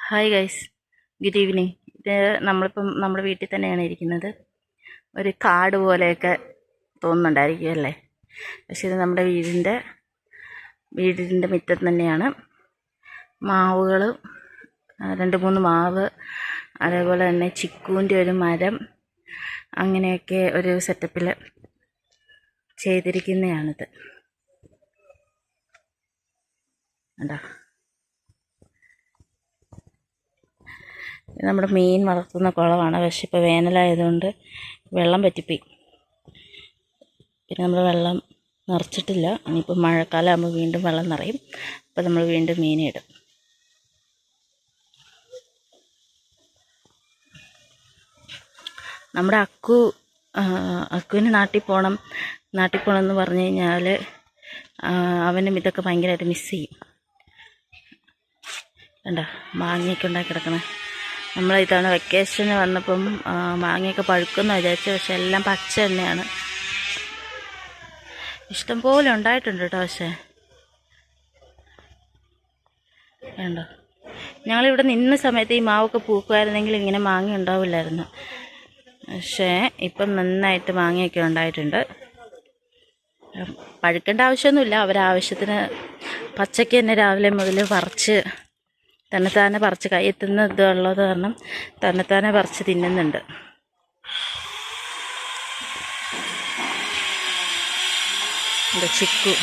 Hi guys, good evening. ഇത് നമ്മളിപ്പം നമ്മുടെ വീട്ടിൽ തന്നെയാണ് ഇരിക്കുന്നത്. ഒരു കാട് പോലെയൊക്കെ തോന്നുന്നുണ്ടായിരിക്കും അല്ലേ? പക്ഷെ ഇത് നമ്മുടെ വീടിൻ്റെ മുറ്റത്ത് തന്നെയാണ്. മാവുകൾ, 2-3 മാവ്, അതേപോലെ തന്നെ ചിക്കുവിൻ്റെ ഒരു മരം, അങ്ങനെയൊക്കെ ഒരു സെറ്റപ്പിൽ ചെയ്തിരിക്കുന്നതാണിത്. കണ്ടോ? നമ്മുടെ മീൻ വളർത്തുന്ന കുളമാണ്. പക്ഷെ ഇപ്പോൾ വേനലായതുകൊണ്ട് വെള്ളം പറ്റിപ്പോയി. പിന്നെ നമ്മൾ വെള്ളം നിറച്ചിട്ടില്ല. ഇനിയിപ്പോൾ മഴക്കാലം ആകുമ്പോൾ വീണ്ടും വെള്ളം നിറയും. അപ്പോൾ നമ്മൾ വീണ്ടും മീനെ ഇടും. നമ്മുടെ അക്കുവിന് നാട്ടിൽ പോകണം എന്ന് പറഞ്ഞു കഴിഞ്ഞാൽ അവനും ഇതൊക്കെ ഭയങ്കരമായിട്ട് മിസ് ചെയ്യും. കണ്ടോ, മാങ്ങയൊക്കെ ഉണ്ടാക്കി കിടക്കണേ. നമ്മളിതാണ് വെക്കേഷന് വന്നപ്പം മാങ്ങയൊക്കെ പഴുക്കുമെന്ന് വിചാരിച്ചു. പക്ഷെ എല്ലാം പച്ച തന്നെയാണ്. ഇഷ്ടംപോലെ ഉണ്ടായിട്ടുണ്ട് കേട്ടോ. പക്ഷേ കണ്ടോ, ഞങ്ങളിവിടെ നിന്ന സമയത്ത് ഈ മാവൊക്കെ പൂക്കുമായിരുന്നെങ്കിൽ ഇങ്ങനെ മാങ്ങ ഉണ്ടാവില്ലായിരുന്നു. പക്ഷേ ഇപ്പം നന്നായിട്ട് മാങ്ങയൊക്കെ ഉണ്ടായിട്ടുണ്ട്. പഴുക്കേണ്ട ആവശ്യമൊന്നുമില്ല. അവരാവശ്യത്തിന് പച്ചയ്ക്ക് തന്നെ രാവിലെ മുതൽ പറിച്ച് തന്നെത്താനെ പറിച്ച് കയ്യെത്തുന്ന ഇതുള്ളത് കാരണം തന്നെത്താനെ പറിച്ച് തിന്നുന്നുണ്ട്. ചിക്കു